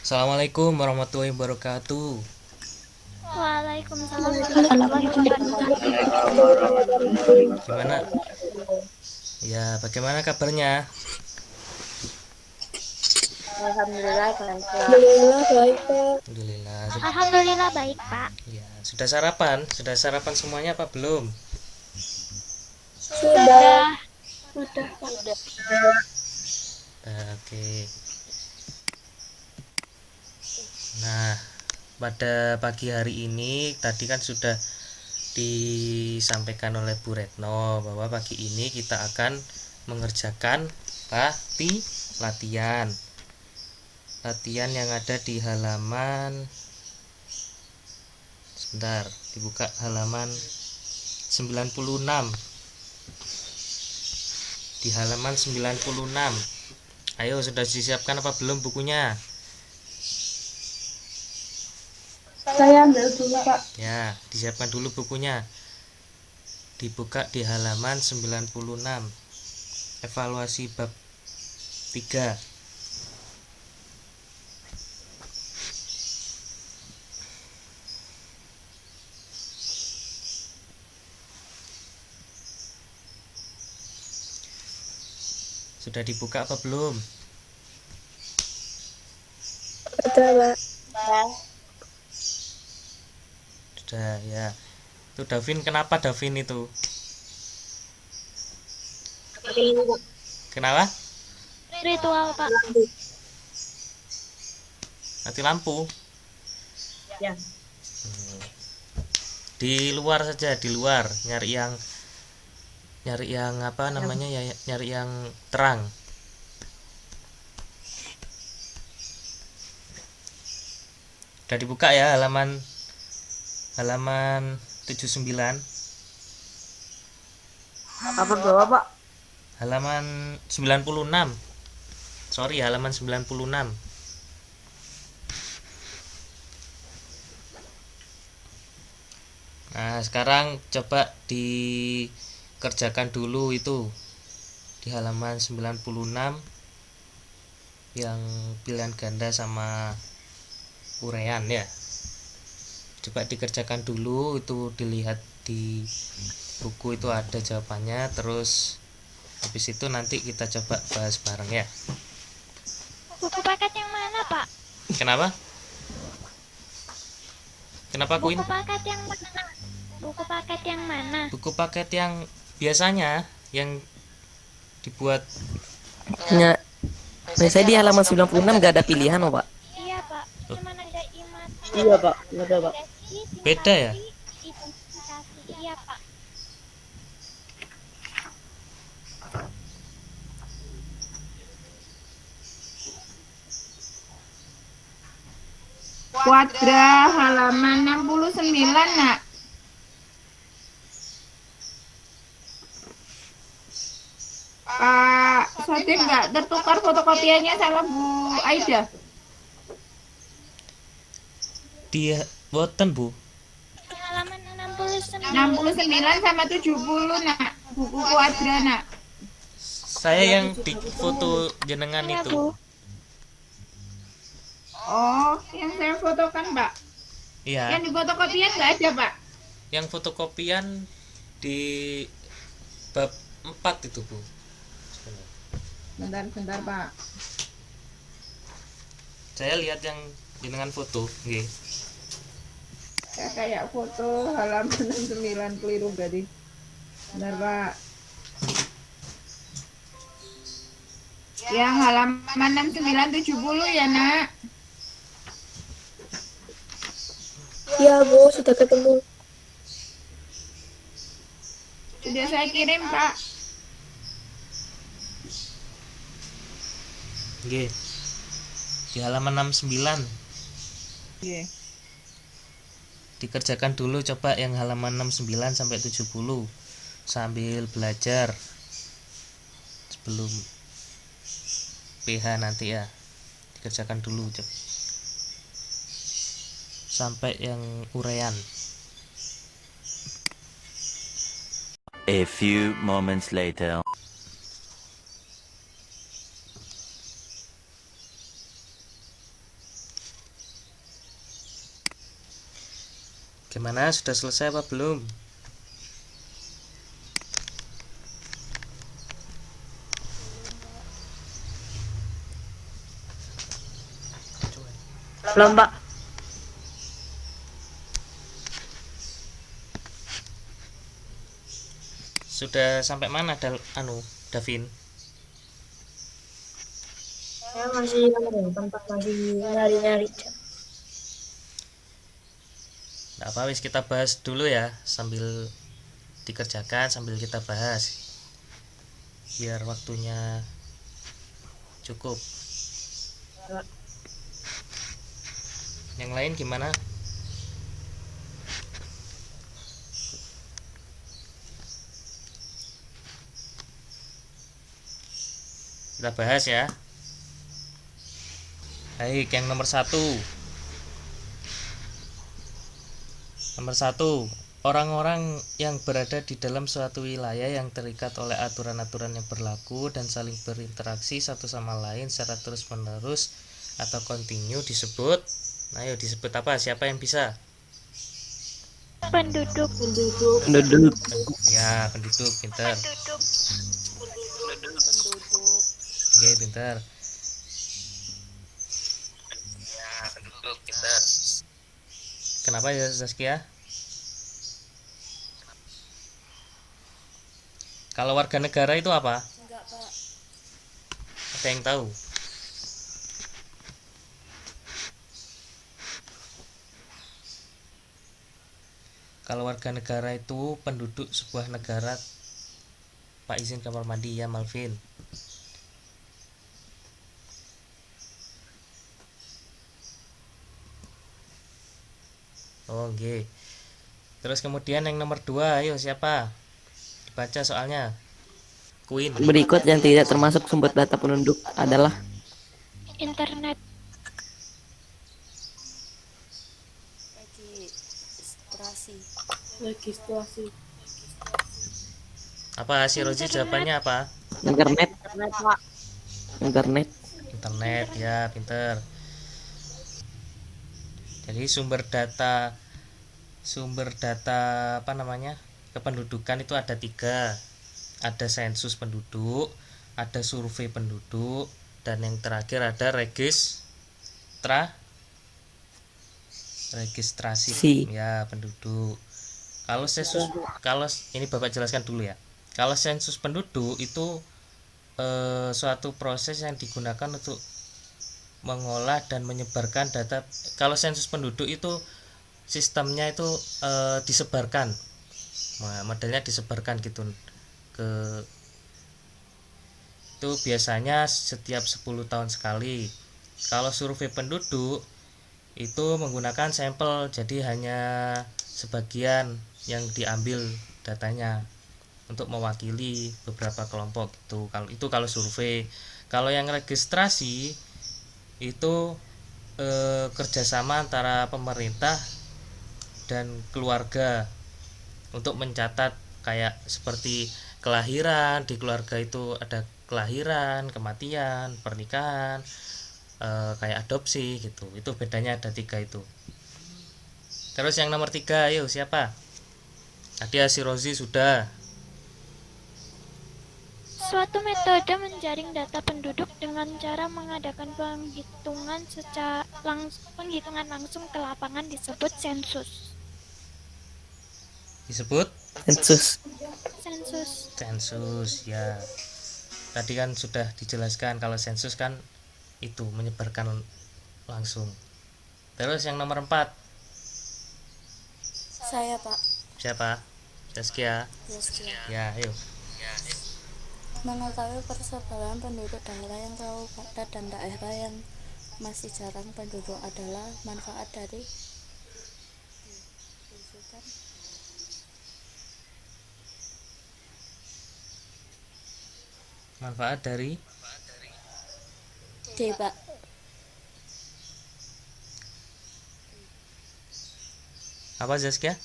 Assalamualaikum warahmatullahi wabarakatuh. Waalaikumsalam warahmatullahi wabarakatuh. Gimana? Ya, bagaimana kabarnya? Alhamdulillah baik Pak. Alhamdulillah baik Pak. Alhamdulillah. Alhamdulillah baik, Pak. Ya, sudah sarapan? Sudah sarapan semuanya apa belum? Sudah. Sudah, Pak. Oke. Nah, pada pagi hari ini tadi kan sudah disampaikan oleh Bu Retno bahwa pagi ini kita akan mengerjakan latihan yang ada di halaman, sebentar, dibuka halaman 96. Di halaman 96. Ayo, sudah disiapkan apa belum bukunya? Saya ambil dulu Pak. Ya, disiapkan dulu bukunya. Dibuka di halaman 96. Evaluasi bab 3. Sudah dibuka apa belum? Sudah Pak. Sudah ya. Itu Davin, kenapa Davin itu? Kenapa? Ritual, Pak. Mati lampu. Ya. Di luar saja, di luar. Nyari yang apa namanya ya, nyari yang terang. Udah dibuka ya halaman 79. Apa bawa Pak? Halaman 96. Sorry, halaman 96. Nah, sekarang coba dikerjakan dulu itu di halaman 96 yang pilihan ganda sama urean ya. Coba dikerjakan dulu, itu dilihat di buku itu ada jawabannya, terus habis itu nanti kita coba bahas bareng ya. Buku paket yang mana, Pak? Kenapa? Kenapa Queen? Buku paket yang mana? Buku paket yang mana? Buku paket yang biasanya yang dibuat. Ya, biasanya di halaman 96 gak ada pilihan oh Pak. Iya, Pak. Cuma ada iman. Iya Pak, ada Pak. Beda ya? Identifikasi. Iya, Pak. Kuadra halaman 69 Nak. Pak Sodir nggak tertukar fotokopiannya sama Bu Aida? Dia boten Bu. Halaman 69. 69 sama 70 Nak. Buku kuadra Nak. Saya yang di foto jenengan Iya, itu. Bu. Oh, yang saya fotokan Pak. Iya. Yang di fotokopian nggak ada Pak. Yang fotokopian di bab 4 itu Bu. Bentar Pak. Saya lihat yang jenengan foto, nggih. Saya kayak foto halaman 69 keliru berarti. Benar Pak. Yang halaman 6970 ya Nak. Iya Bu, sudah ketemu. Sudah saya kirim Pak. Nggih. Di halaman 69. Oke. Dikerjakan dulu coba yang halaman 69 sampai 70 sambil belajar sebelum PH nanti ya. Dikerjakan dulu sampai yang urean. A few moments later. Gimana, sudah selesai apa belum? Belum, Pak. Sudah sampai mana Davin? Saya masih tempat masih nyari-nyari. Nggak apa, wis kita bahas dulu ya, sambil dikerjakan sambil kita bahas biar waktunya cukup. Yang lain gimana? Kita bahas ya. Baik, yang nomor 1. Nomor 1, orang-orang yang berada di dalam suatu wilayah yang terikat oleh aturan-aturan yang berlaku dan saling berinteraksi satu sama lain secara terus-menerus atau kontinu disebut. Ayo disebut apa? Siapa yang bisa? Penduduk. Penduduk. Ya, penduduk, pintar. Oke, pintar. Ya, penduduk, pintar. Kenapa ya, Zaskia? Kalau warga negara itu apa? Enggak, Pak. Ada yang tahu? Kalau warga negara itu penduduk sebuah negara. Pak izin kamar mandi ya, Malvin. Oh, oke. Terus kemudian yang nomor 2, ayo siapa? Dibaca soalnya. Queen. Berikut yang tidak termasuk sumber data penduduk adalah Internet. Registrasi. Apa si Rozi jawabannya apa? internet. Internet, Pak. Internet. Internet, ya, pinter. Jadi sumber data apa namanya, kependudukan itu ada 3. Ada sensus penduduk, ada survei penduduk, dan yang terakhir ada registrasi Si. ya penduduk. Kalau sensus, kalau ini Bapak jelaskan dulu ya. Kalau sensus penduduk itu suatu proses yang digunakan untuk mengolah dan menyebarkan data. Kalau sensus penduduk itu sistemnya itu disebarkan, modelnya disebarkan gitu ke, itu biasanya setiap 10 tahun sekali. Kalau survei penduduk itu menggunakan sampel, jadi hanya sebagian yang diambil datanya untuk mewakili beberapa kelompok gitu. Kalau survei. Kalau yang registrasi itu kerjasama antara pemerintah dan keluarga untuk mencatat kayak seperti kelahiran. Di keluarga itu ada kelahiran, kematian, pernikahan, kayak adopsi gitu. Itu bedanya ada 3 itu. Terus yang nomor 3, ayo siapa? Tadi si Rozi sudah. Suatu metode menjaring data penduduk dengan cara mengadakan penghitungan langsung ke lapangan disebut sensus. Disebut Sensus. sensus ya. Tadi kan sudah dijelaskan kalau sensus kan itu menyebarkan langsung. Terus yang nomor 4, Saya, Pak. siapa? Zaskia. Ya, ayo. Mengetahui persebaran penduduk daerah yang terlalu padat dan daerah yang masih jarang penduduk adalah manfaat dari D, Pak. Apa Zaskia?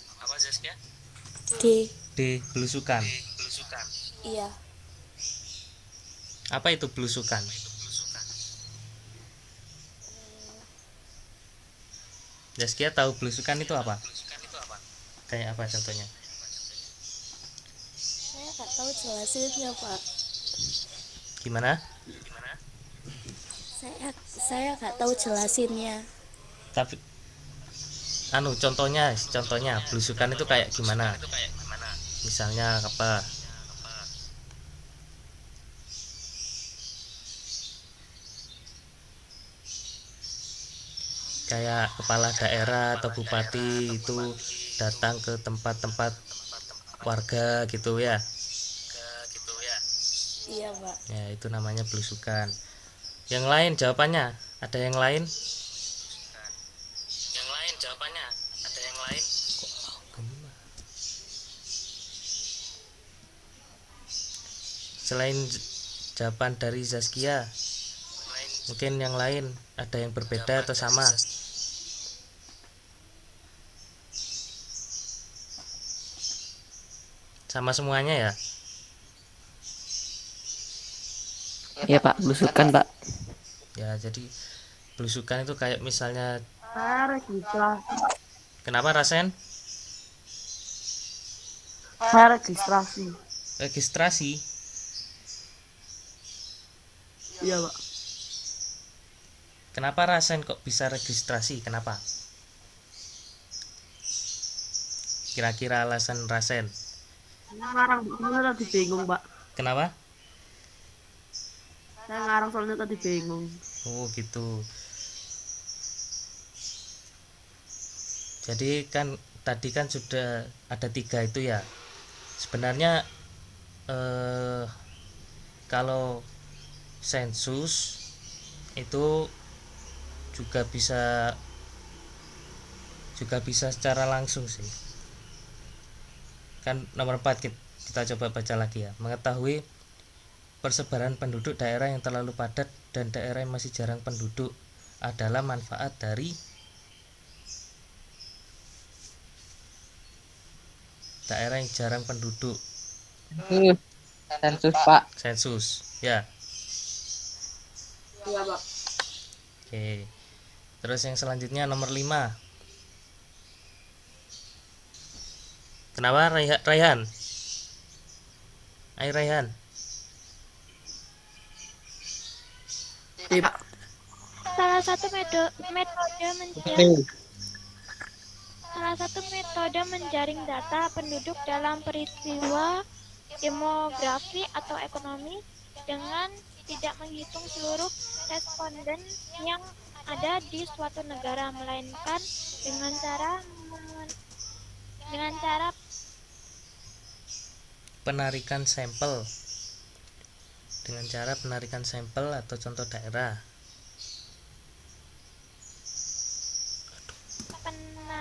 D. D, belusukan. Iya. Apa itu belusukan? Zaskia tahu belusukan itu apa? Kayak apa contohnya? Saya nggak tahu jelasinnya, Pak. Gimana? Saya nggak tahu jelasinnya. Tapi contohnya belusukan itu kayak gimana? Misalnya apa? Kayak kepala daerah atau bupati itu datang ke tempat-tempat warga gitu ya. Iya, Pak. Ya, itu namanya belusukan. Yang lain jawabannya? Ada yang lain? Ada yang lain? Selain jawaban dari Zaskia, mungkin yang lain ada yang berbeda atau sama? Sama semuanya ya? Iya Pak, belusukan Pak. Ya, jadi belusukan itu kayak misalnya, Registrasi. kenapa Rasen? Registrasi. Registrasi. Iya, Pak. Kenapa Rasen kok bisa registrasi? Kenapa? Kira-kira alasan Rasen? Ngarang soalnya tadi bingung, Pak. Kenapa? Saya ngarang soalnya tadi bingung. Oh gitu. Jadi kan tadi kan sudah ada 3 itu ya. Sebenarnya kalau sensus itu juga bisa secara langsung sih. Kan nomor 4 kita coba baca lagi ya. Mengetahui persebaran penduduk daerah yang terlalu padat dan daerah yang masih jarang penduduk adalah manfaat dari daerah yang jarang penduduk. Sensus Pak. Sensus ya. Iya, Pak. Oke. Terus yang selanjutnya nomor 5. Kenapa Raihan? Ayo Raihan. Iya, Pak. Salah satu menjaring data penduduk dalam peristiwa demografi atau ekonomi dengan tidak menghitung seluruh responden yang ada di suatu negara, melainkan dengan cara Penarikan sampel. Dengan cara penarikan sampel atau contoh daerah.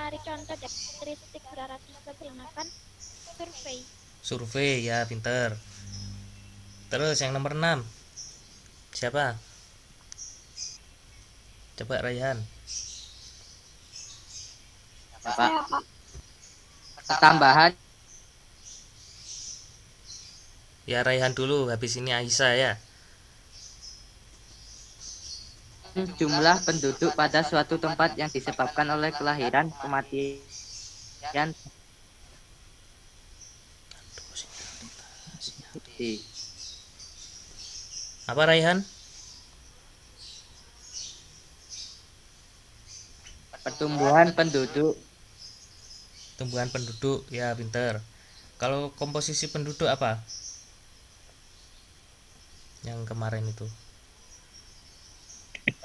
menarik contoh karakteristik berarti menggunakan survei. Survei ya, pinter. Terus yang nomor 6. Siapa? Coba Raihan. Pak. Tambahan. Ya Raihan dulu, habis ini Aisyah ya. Jumlah penduduk pada suatu tempat yang disebabkan oleh kelahiran, kematian. Apa Raihan? Pertumbuhan penduduk. Tumbuhan penduduk ya, pinter. Kalau komposisi penduduk apa? Yang kemarin itu.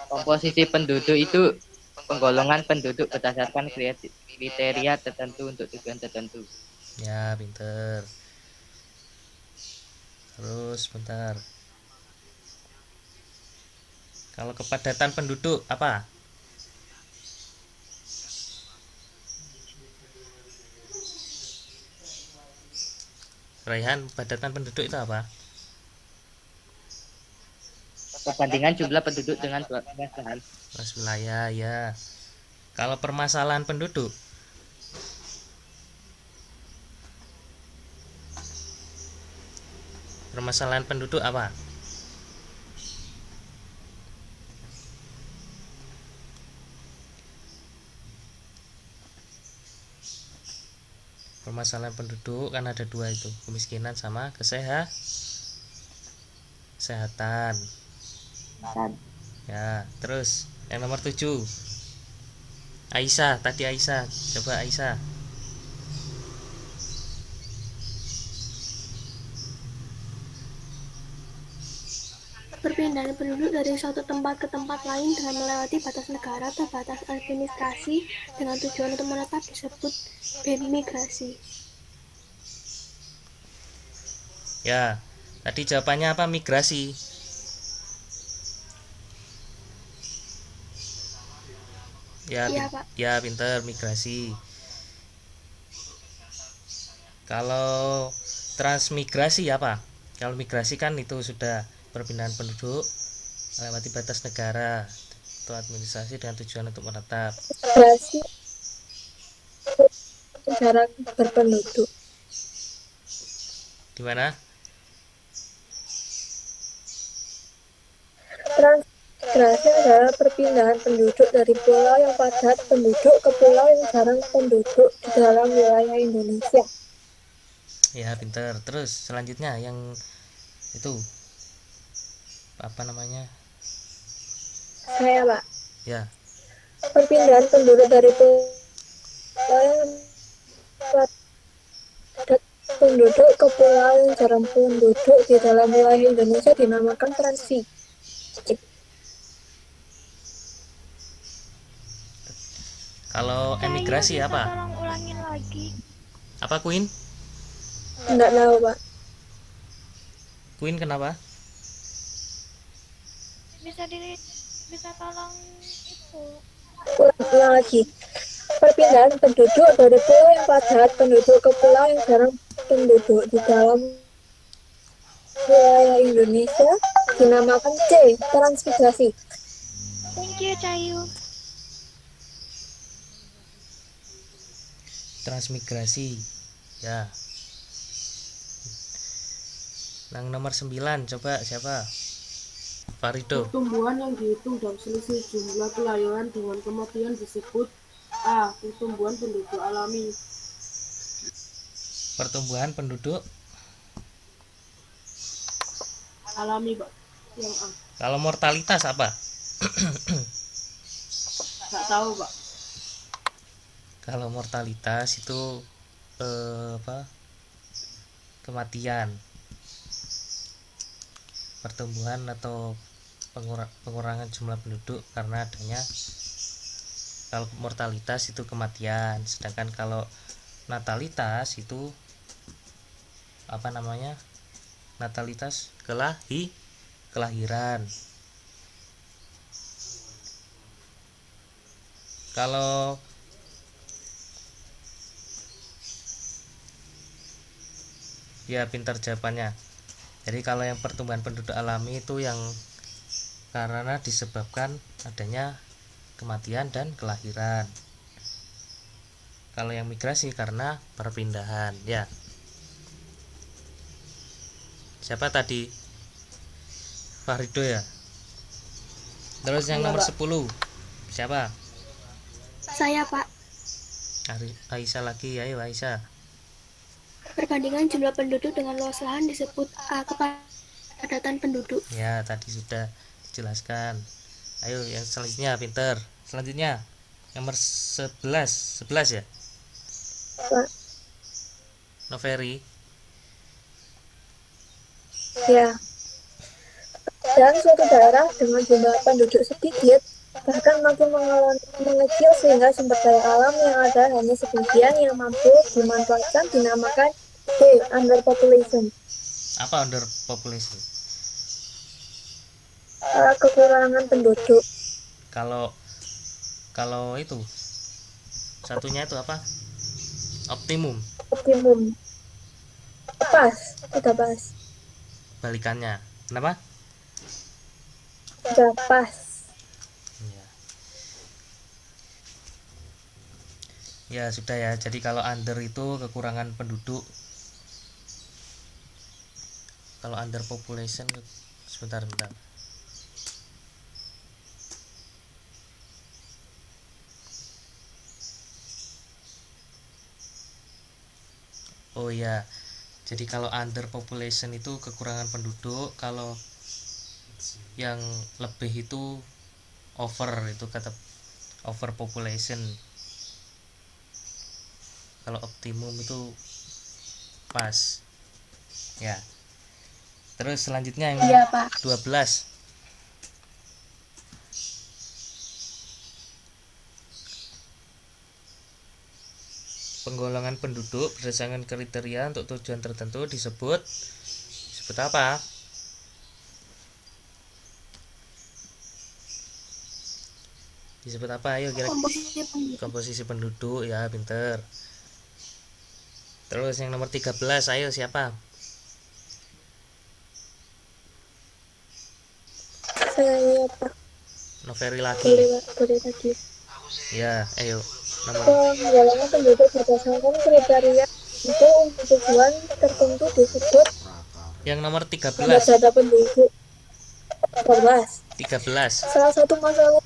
Komposisi penduduk itu penggolongan penduduk berdasarkan kriteria tertentu untuk tujuan tertentu. Ya, pinter. Terus bentar. Kalau kepadatan penduduk apa? Raihan, kepadatan penduduk itu apa? Perbandingan jumlah penduduk dengan luas lahan. Luas wilayah ya. Kalau permasalahan penduduk, permasalahan penduduk apa? permasalahan penduduk kan ada dua itu, kemiskinan sama kesehatan. Ya, terus yang nomor 7. Aisyah, tadi Aisyah. Coba Aisyah. Perpindahan penduduk dari suatu tempat ke tempat lain dengan melewati batas negara atau batas administrasi dengan tujuan untuk menetap disebut migrasi. Ya, tadi jawabannya apa? Migrasi. Ya, Iya, Pak. ya pinter, migrasi. Kalau transmigrasi apa? Kalau migrasi kan itu sudah perpindahan penduduk melewati batas negara atau administrasi dengan tujuan untuk menetap. Migrasi negara berpenduduk. Di mana? Transmigrasi adalah perpindahan penduduk dari pulau yang padat penduduk ke pulau yang jarang penduduk di dalam wilayah Indonesia. Ya, pinter. Terus selanjutnya yang itu apa namanya? Saya, Pak. Ya, Perpindahan penduduk dari pulau yang padat penduduk ke pulau yang jarang penduduk di dalam wilayah Indonesia dinamakan transisi. kalau emigrasi Bisa apa? tolong ulangin lagi. Apa Queen? Enggak tahu, Pak. Queen kenapa? Bisa tolong itu. Ulang lagi. Perpindahan penduduk dari pulau yang padat penduduk ke pulau yang jarang penduduk di dalam wilayah Indonesia dinamakan transmigrasi. Thank you, Cayu. Transmigrasi. Ya. Yang nomor 9 coba siapa? Farido. Pertumbuhan yang dihitung dari selisih jumlah kelahiran dengan kematian disebut A. Pertumbuhan penduduk alami. Pertumbuhan penduduk Alami, Pak. Yang A. kalau mortalitas apa? Nggak tahu, Pak. Kalau mortalitas itu apa? Kematian. Pertumbuhan atau pengurangan jumlah penduduk karena adanya, kalau mortalitas itu kematian, sedangkan kalau natalitas itu apa namanya? Natalitas kelahiran. Kalau ya pintar jawabannya. Jadi kalau yang pertumbuhan penduduk alami itu yang karena disebabkan adanya kematian dan kelahiran. Kalau yang migrasi karena perpindahan, ya. Siapa tadi? Farido ya. Terus yang nomor 10 siapa? Saya, Pak. Aisyah lagi, ayo Aisyah. Perbandingan jumlah penduduk dengan luas lahan disebut A. Kepadatan penduduk. Ya, tadi sudah dijelaskan. Ayo yang selanjutnya, pinter. Selanjutnya nomor 11 ya. Pak. Noveri. Ya. Dalam suatu daerah dengan jumlah penduduk sedikit, bahkan makin mengecil sehingga sumber daya alam yang ada hanya sebagian yang mampu dimanfaatkan dinamakan D. Underpopulation. Apa underpopulation? Kekurangan penduduk. Kalau itu satunya itu apa? Optimum. Pas, sudah pas. Balikannya. Kenapa? Sudah pas. Ya. Ya sudah ya. Jadi kalau under itu kekurangan penduduk. Kalau underpopulation sebentar. Oh ya, jadi kalau under population itu kekurangan penduduk, kalau yang lebih itu over, itu kata overpopulation. Kalau optimum itu pas. Ya. Terus selanjutnya yang Iya, Pak. 12. Penggolongan penduduk berdasarkan kriteria untuk tujuan tertentu disebut apa? Disebut apa? Ayo kira komposisi penduduk ya, pinter. Terus yang nomor 13, ayo siapa? Saya, Pak. Noveri lagi. Boleh lagi. Ya, ayo. Nomor Penggolongan penduduk berdasarkan kriteria itu untuk tujuan tertentu disebut yang nomor 13. data penduduk. 13. 13. Salah satu masalah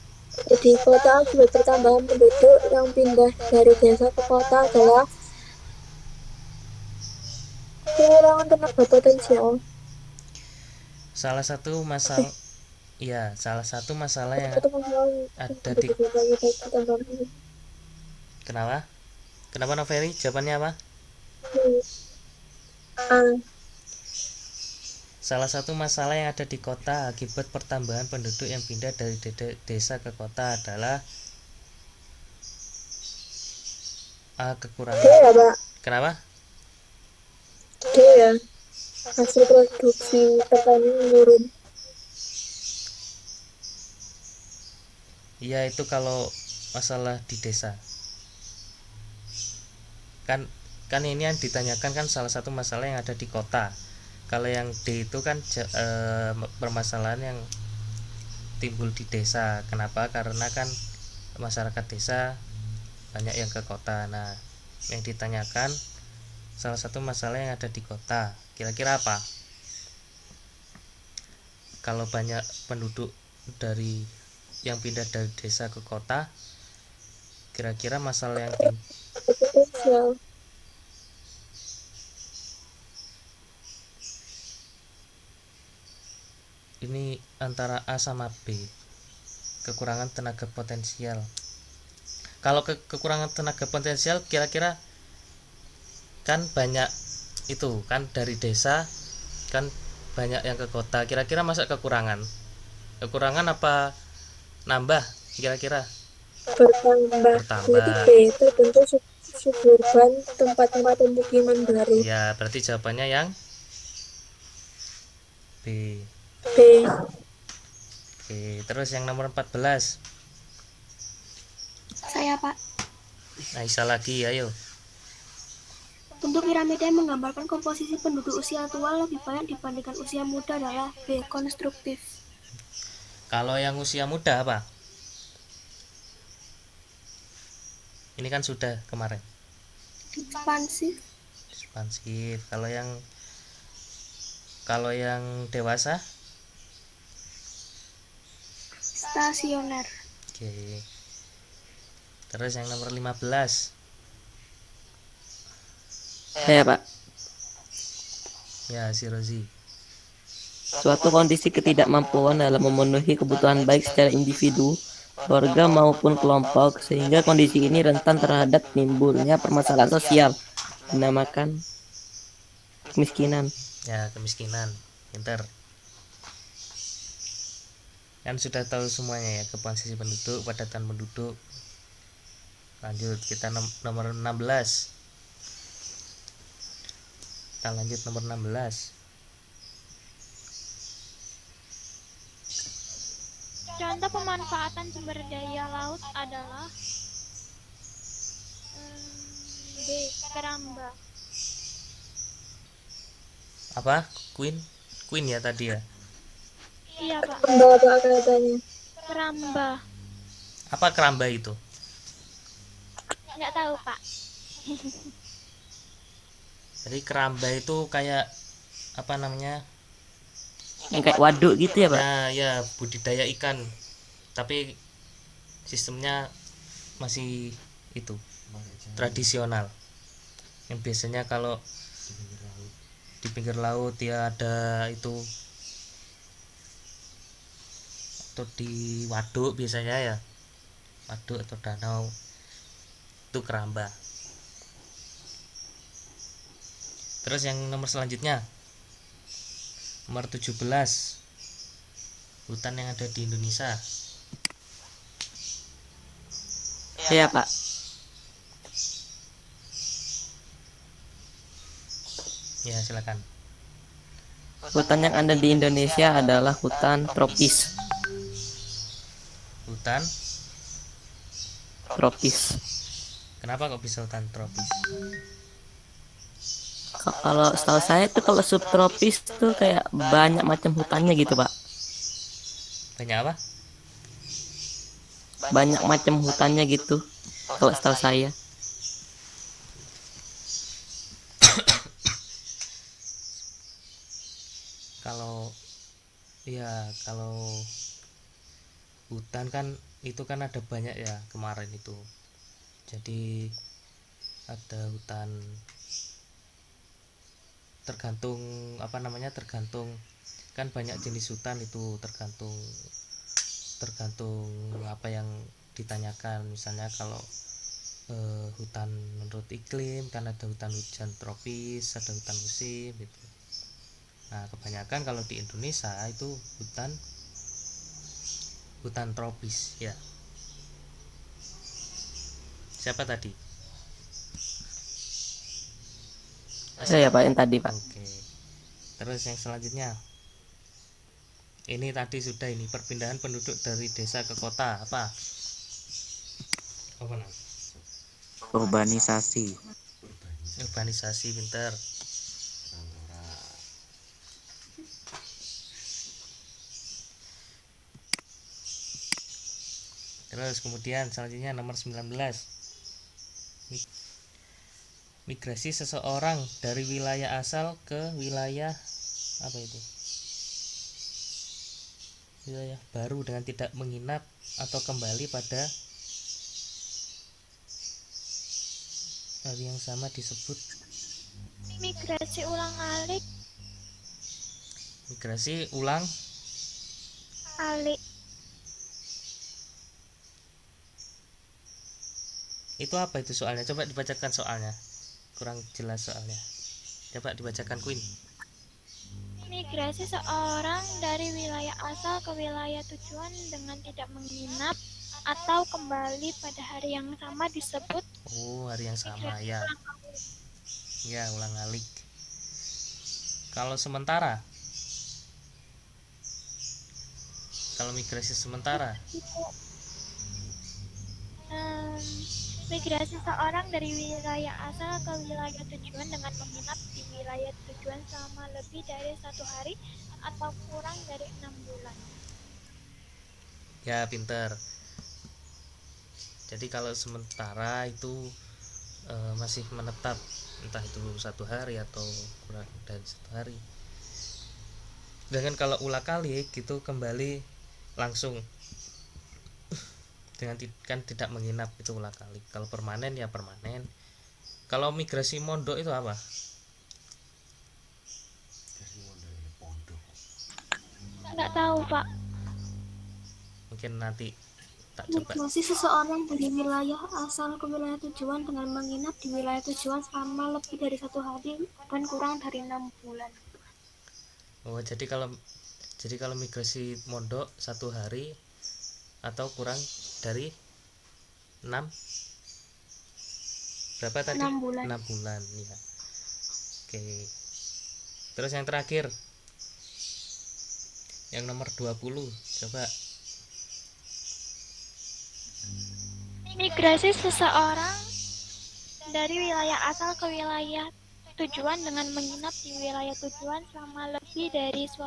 di kota akibat pertambahan penduduk yang pindah dari desa ke kota adalah kekurangan tenaga potensial. Salah satu masalah yang Satu masalah ada di pertambahan. Kenapa? Kenapa Noveri? Jawabannya apa? Salah satu masalah yang ada di kota akibat pertambahan penduduk yang pindah dari desa ke kota adalah kekurangan. Ya, Pak. Kenapa? Ya. Hasil produksi petani menurun. Iya, itu kalau masalah di desa. Kan ini yang ditanyakan kan salah satu masalah yang ada di kota. Kalau yang D itu kan permasalahan yang timbul di desa. Kenapa? Karena kan masyarakat desa banyak yang ke kota. Nah, yang ditanyakan salah satu masalah yang ada di kota. Kira-kira apa? Kalau banyak penduduk dari yang pindah dari desa ke kota, kira-kira masalah yang Potensial. ini antara A sama B, kekurangan tenaga potensial. Kalau kekurangan tenaga potensial, kira-kira kan banyak itu kan dari desa kan banyak yang ke kota, kira-kira masa kekurangan apa nambah kira-kira? Bertambah. Jadi B itu tentu suburban, tempat-tempat pemukiman baru. Ya, berarti jawabannya yang B. B. Oke, terus yang nomor 14. Saya, Pak. Aisyah lagi, ayo. Untuk piramida yang menggambarkan komposisi penduduk usia tua lebih banyak dibandingkan usia muda adalah B. Konstruktif. Kalau yang usia muda apa? Ini kan sudah kemarin. Ekspansif. Ekspansif. Kalau yang dewasa? Stasioner. Oke. Terus yang nomor 15. Saya, Pak. Ya, si Rozi. Suatu kondisi ketidakmampuan dalam memenuhi kebutuhan baik secara individu, keluarga maupun kelompok, sehingga kondisi ini rentan terhadap timbulnya permasalahan sosial, dinamakan kemiskinan. Ya, kemiskinan. Pinter. Kan sudah tahu semuanya ya, komposisi penduduk, padatan penduduk. Lanjut, kita nomor 16. Kita lanjut nomor 16. Contoh pemanfaatan sumber daya laut adalah B. Keramba. Apa? Queen ya tadi ya? Iya, Pak. Keramba katanya. Keramba. Apa keramba itu? Nggak tahu, Pak. Jadi keramba itu kayak apa namanya? Yang kayak waduk gitu ya, Pak? Ya, budidaya ikan. Tapi sistemnya masih itu tradisional. Yang biasanya kalau di pinggir laut ya ada itu, atau di waduk biasanya ya, waduk atau danau, itu keramba. Terus yang nomor selanjutnya, nomor 17, hutan yang ada di Indonesia. Iya Pak. Ya silakan. Hutan yang ada di Indonesia adalah hutan tropis. Hutan Tropis. Kenapa kok bisa hutan tropis? Kalau setahu saya tuh kalau subtropis tuh kayak banyak macam hutannya gitu Pak. Banyak apa? Banyak macam hutannya gitu. Kalau setahu saya. Kalau ya kalau hutan kan itu kan ada banyak ya kemarin itu. Jadi ada hutan, tergantung apa namanya, tergantung kan banyak jenis hutan itu, tergantung apa yang ditanyakan. Misalnya kalau hutan menurut iklim kan ada hutan hujan tropis, ada hutan musim gitu. Nah kebanyakan kalau di Indonesia itu hutan tropis ya. Siapa tadi? Saya Pak yang tadi Pak. Oke. Terus yang selanjutnya, ini tadi sudah, ini perpindahan penduduk dari desa ke kota, apa namanya? Urbanisasi. Urbanisasi, pinter. Terus kemudian selanjutnya nomor 19, migrasi seseorang dari wilayah asal ke wilayah apa itu? Wilayah baru dengan tidak menginap atau kembali pada hari yang sama disebut Migrasi ulang-alik. migrasi ulang Alik. itu apa itu soalnya? Coba dibacakan soalnya, kurang jelas soalnya. Coba dibacakan Queen. Migrasi seorang dari wilayah asal ke wilayah tujuan dengan tidak menginap atau kembali pada hari yang sama disebut hari yang sama ya. Ya, ulang-alik. Kalau sementara, kalau migrasi sementara, migrasi seorang dari wilayah asal ke wilayah tujuan dengan menginap di wilayah tujuan selama lebih dari 1 hari atau kurang dari 6 bulan. ya pinter. Jadi kalau sementara itu masih menetap, entah itu 1 hari atau kurang dari 1 hari. Sedangkan kalau ulang-alik gitu kembali langsung dengan kan tidak menginap, itu ulang-alik. Kalau permanen ya permanen. Kalau migrasi mondok itu apa? Nggak tahu Pak. Mungkin nanti tak coba. Migrasi seseorang dari wilayah asal ke wilayah tujuan dengan menginap di wilayah tujuan selama lebih dari 1 hari dan kurang dari 6 bulan. Jadi kalau migrasi mondok 1 hari atau kurang dari 6 berapa tadi? 6 bulan. 6 bulan ya. Oke. Terus yang terakhir, yang nomor 20, coba. Migrasi seseorang dari wilayah asal ke wilayah tujuan dengan menginap di wilayah tujuan selama lebih dari 1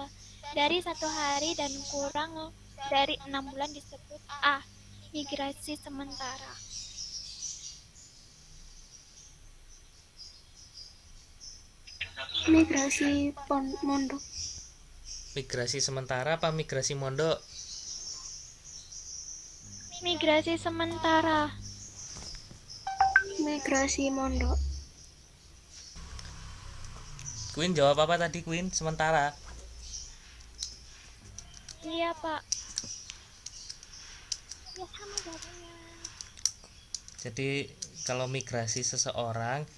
hari dan kurang dari 6 bulan disebut A. Migrasi sementara. Migrasi mondok. Migrasi sementara apa migrasi mondok? Migrasi sementara. Migrasi mondok. Queen jawab apa tadi Queen? Sementara. Iya, Pak. Ya sama jawabannya. Jadi kalau migrasi seseorang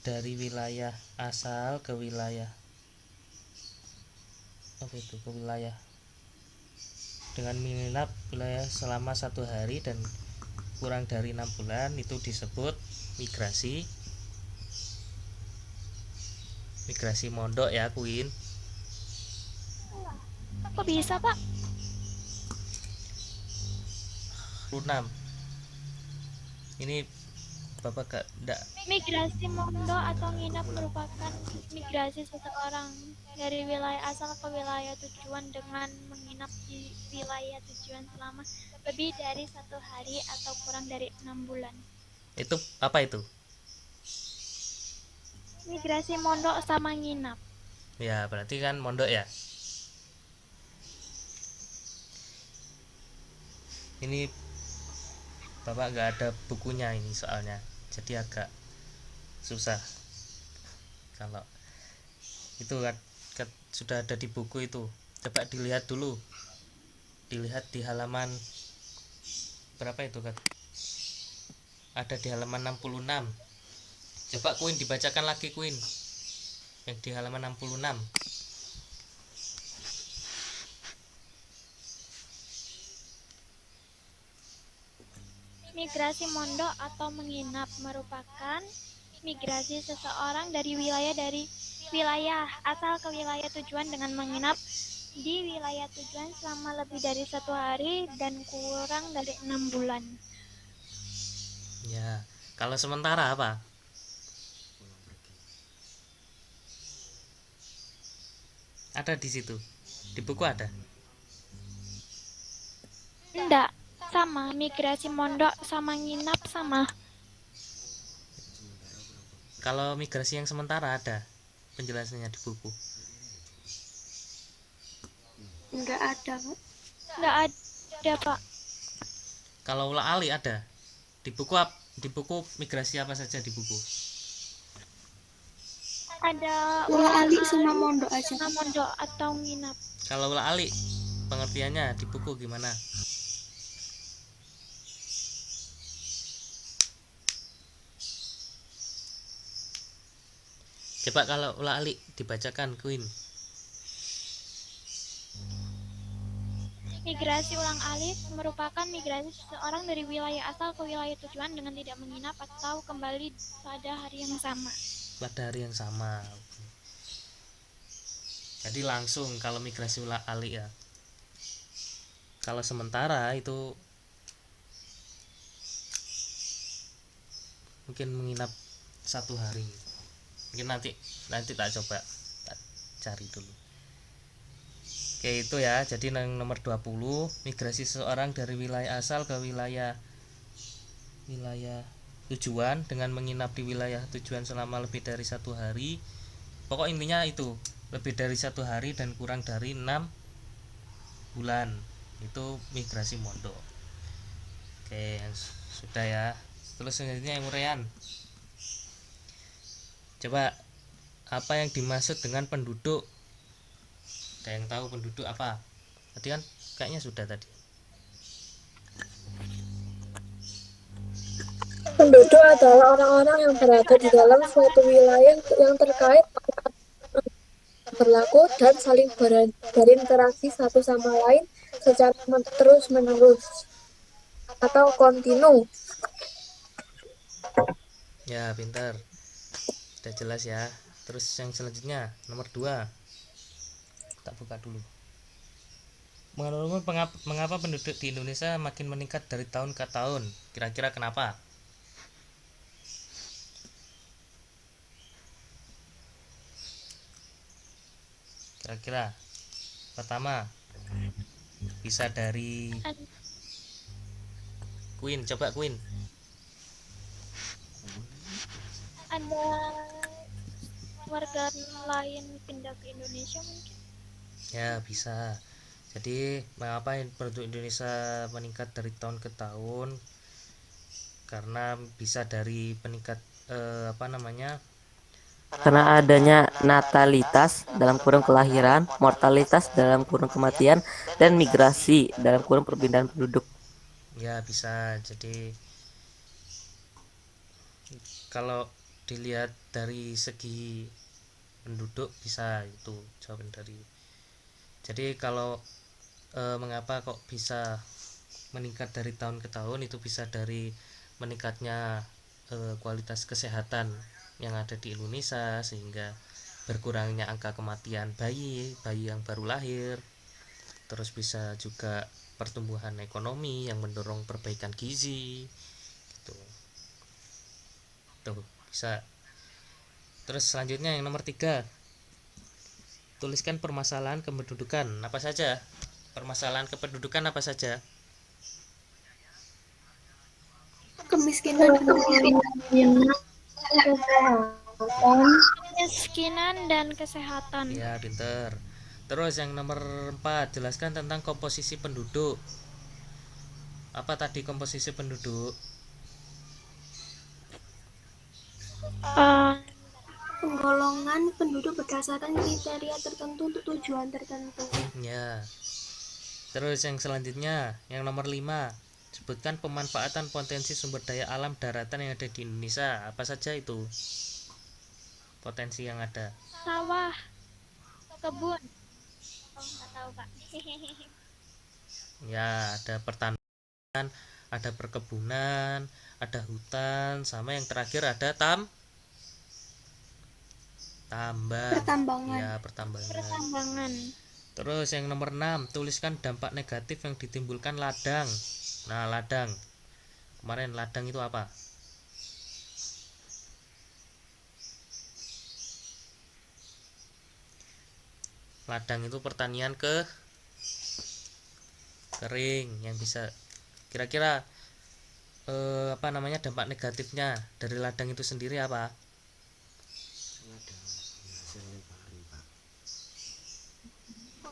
dari wilayah asal ke wilayah ke wilayah dengan menginap wilayah selama 1 hari dan kurang dari 6 bulan itu disebut migrasi mondok ya Queen. Kok bisa, Pak? 6. Ini Bapak enggak. Migrasi mondok atau nginap merupakan migrasi seseorang dari wilayah asal ke wilayah tujuan dengan menginap di wilayah tujuan selama lebih dari 1 hari atau kurang dari 6 bulan. Itu apa itu? Migrasi mondok sama nginap. Ya, berarti kan mondok ya. Ini Bapak nggak ada bukunya ini soalnya, jadi agak susah. Kalau itu kan sudah ada di buku itu, coba dilihat dulu, dilihat di halaman berapa itu kan? Ada di halaman 66. Coba Queen dibacakan lagi Queen, yang di halaman 66. Migrasi mondok atau menginap merupakan migrasi seseorang dari wilayah asal ke wilayah tujuan dengan menginap di wilayah tujuan selama lebih dari 1 hari dan kurang dari 6 bulan. Ya, kalau sementara apa? Ada di situ, di buku ada. Enggak, sama. Migrasi mondok sama nginap sama. Kalau migrasi yang sementara ada penjelasannya di buku. Enggak ada, Pak. Enggak ada, Pak. Kalau ulah alik ada di buku migrasi apa saja di buku? Ada Ulah alik sama mondok aja. sama mondok atau nginap. Kalau ulah alik pengertiannya di buku gimana? Coba kalau ulah alik dibacakan Queen. Migrasi ulang alik merupakan migrasi seseorang dari wilayah asal ke wilayah tujuan dengan tidak menginap atau kembali pada hari yang sama. Pada hari yang sama. Jadi langsung kalau migrasi ulang alik ya. Kalau sementara itu mungkin menginap 1 hari. Mungkin nanti tak coba tak cari dulu. Oke itu ya, jadi nomor 20 migrasi seseorang dari wilayah asal ke wilayah tujuan dengan menginap di wilayah tujuan selama lebih dari 1 hari. Pokok intinya itu lebih dari 1 hari dan kurang dari 6 bulan itu migrasi mondok. Oke sudah ya. Terus selanjutnya yang Rean, coba apa yang dimaksud dengan penduduk? Ada yang tahu penduduk apa? Tadi kan kayaknya sudah tadi. Penduduk adalah orang-orang yang berada di dalam suatu wilayah yang terkait berlaku dan saling berinteraksi satu sama lain secara terus-menerus atau kontinu. Ya, pintar. Sudah jelas ya. Terus yang selanjutnya nomor 2. Tak buka dulu. Menurutmu mengapa penduduk di Indonesia makin meningkat dari tahun ke tahun? Kira-kira kenapa? Kira-kira pertama bisa dari Queen, coba Queen. Ada warga lain pindah ke Indonesia mungkin. Ya bisa. Jadi mengapa penduduk Indonesia meningkat dari tahun ke tahun? Karena bisa dari peningkat karena adanya natalitas dalam kurung kelahiran, mortalitas dalam kurung kematian, dan migrasi dalam kurung perpindahan penduduk. Ya bisa. Jadi kalau dilihat dari segi penduduk bisa itu jawaban dari. Jadi kalau mengapa kok bisa meningkat dari tahun ke tahun, itu bisa dari meningkatnya kualitas kesehatan yang ada di Indonesia, sehingga berkurangnya angka kematian bayi yang baru lahir. Terus bisa juga pertumbuhan ekonomi yang mendorong perbaikan gizi gitu. Tuh bisa. Terus selanjutnya yang nomor 3, tuliskan permasalahan kependudukan. Apa saja permasalahan kependudukan? Apa saja? Kemiskinan, Kemiskinan dan kesehatan. Ya, pinter. Terus yang nomor 4, jelaskan tentang komposisi penduduk. Apa tadi komposisi penduduk? penggolongan penduduk berdasarkan kriteria tertentu untuk tujuan tertentu. Ya. Terus yang selanjutnya, yang nomor 5, sebutkan pemanfaatan potensi sumber daya alam daratan yang ada di Indonesia. Apa saja itu potensi yang ada? Sawah, kebun. Oh, nggak tahu Pak. Ya, ada pertanian, ada perkebunan, ada hutan, sama yang terakhir ada tambang. Pertambangan. Ya, pertambangan. Pertambangan. Terus yang nomor 6, tuliskan dampak negatif yang ditimbulkan ladang. Nah, ladang. Kemarin ladang itu apa? Ladang itu pertanian kering yang bisa kira-kira dampak negatifnya dari ladang itu sendiri apa?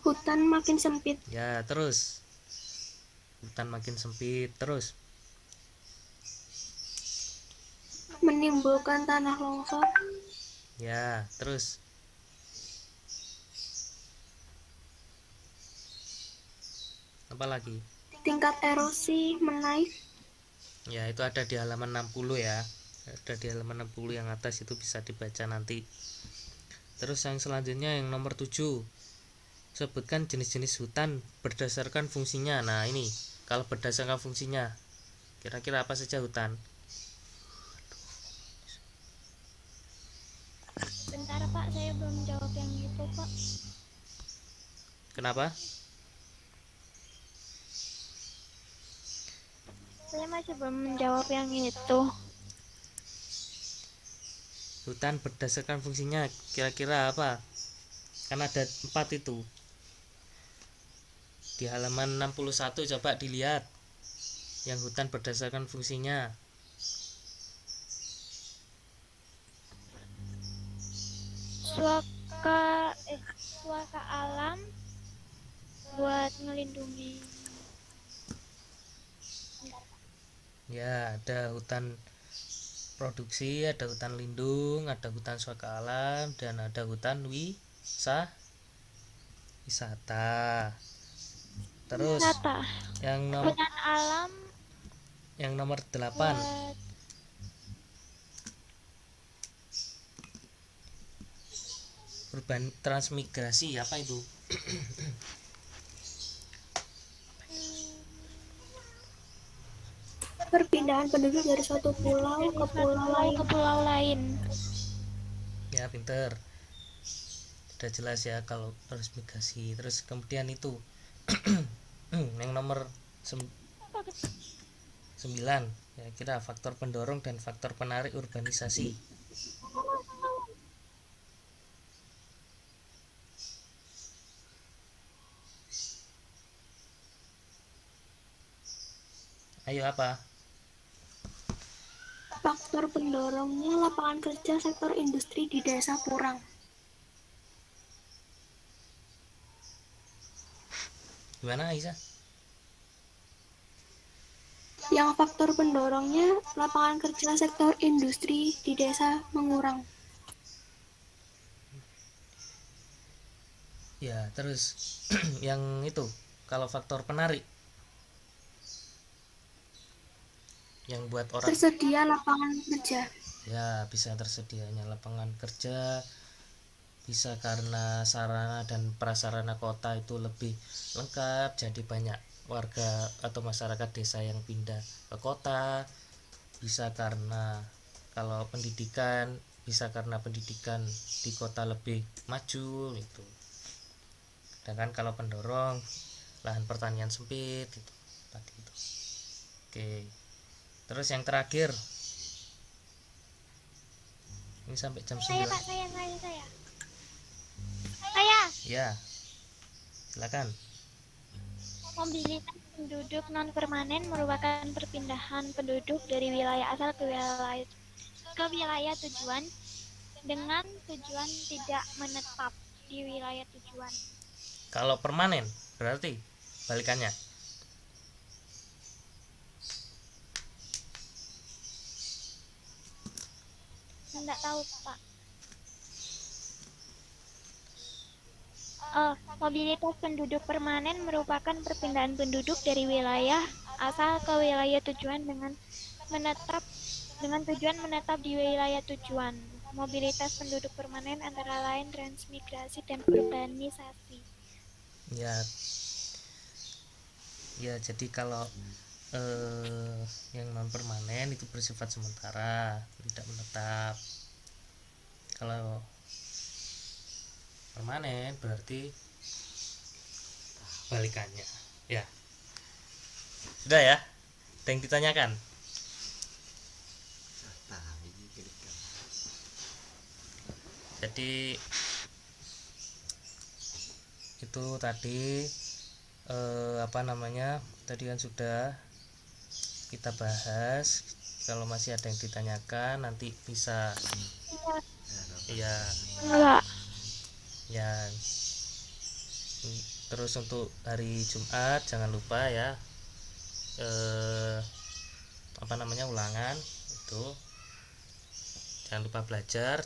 Hutan makin sempit. Ya, terus hutan makin sempit, terus menimbulkan tanah longsor. ya, terus apa lagi? Tingkat erosi menaik. Ya, itu ada di halaman 60 ya. Ada di halaman 60 yang atas, itu bisa dibaca nanti. Terus yang selanjutnya yang nomor 7, sebutkan jenis-jenis hutan berdasarkan fungsinya. Nah, ini kalau berdasarkan fungsinya, kira-kira apa saja hutan? Bentar Pak, saya belum jawab yang itu Pak. Kenapa? Saya masih belum menjawab yang itu. Hutan berdasarkan fungsinya kira-kira apa? Kan ada 4 itu. Di halaman 61 coba dilihat yang hutan berdasarkan fungsinya. Suaka alam buat ngelindungi. Ya, ada hutan produksi, ada hutan lindung, ada hutan suaka alam, dan ada hutan wisata. Terus yang nomor hutan alam yang nomor 8, urban transmigrasi, apa itu? Perpindahan penduduk dari suatu pulau ke pulau lain. Ya, pinter. Sudah jelas ya kalau transmigrasi. Terus kemudian itu yang nomor 9, ya kira faktor pendorong dan faktor penarik urbanisasi. Ayo, apa? Faktor pendorongnya lapangan kerja sektor industri di desa kurang. Gimana, Aisyah? Yang faktor pendorongnya lapangan kerja sektor industri di desa mengurang. Ya, terus yang itu kalau faktor penarik yang buat orang Tersedia lapangan kerja. ya bisa tersedianya lapangan kerja, bisa karena sarana dan prasarana kota itu lebih lengkap, jadi banyak warga atau masyarakat desa yang pindah ke kota. Bisa karena kalau pendidikan, bisa karena pendidikan di kota lebih maju itu. Sedangkan kalau pendorong lahan pertanian sempit itu tadi itu. Oke. Terus yang terakhir ini sampai jam 9. Saya Pak, saya. Ya, silakan. Mobilitas penduduk non permanen merupakan perpindahan penduduk dari wilayah asal ke wilayah tujuan dengan tujuan tidak menetap di wilayah tujuan. Kalau permanen berarti balikannya. Enggak tahu Pak. Mobilitas penduduk permanen merupakan perpindahan penduduk dari wilayah asal ke wilayah tujuan dengan tujuan menetap di wilayah tujuan. Mobilitas penduduk permanen antara lain transmigrasi dan urbanisasi. Ya, jadi kalau yang non permanen itu bersifat sementara, tidak menetap. Kalau permanen berarti balikannya. Ya, sudah ya, ada yang ditanyakan? Jadi itu tadi tadi kan sudah kita bahas. Kalau masih ada yang ditanyakan nanti bisa ya terus untuk hari Jumat jangan lupa ya ulangan itu jangan lupa belajar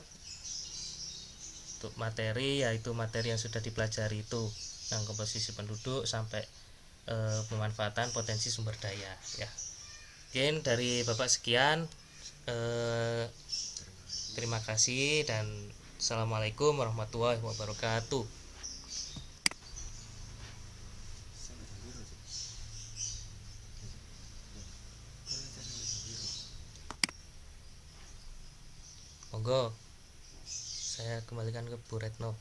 untuk materi, yaitu materi yang sudah dipelajari itu yang komposisi penduduk sampai pemanfaatan potensi sumber daya ya. Mungkin dari Bapak sekian, terima kasih dan assalamualaikum warahmatullahi wabarakatuh. Monggo saya kembalikan ke Bu Retno.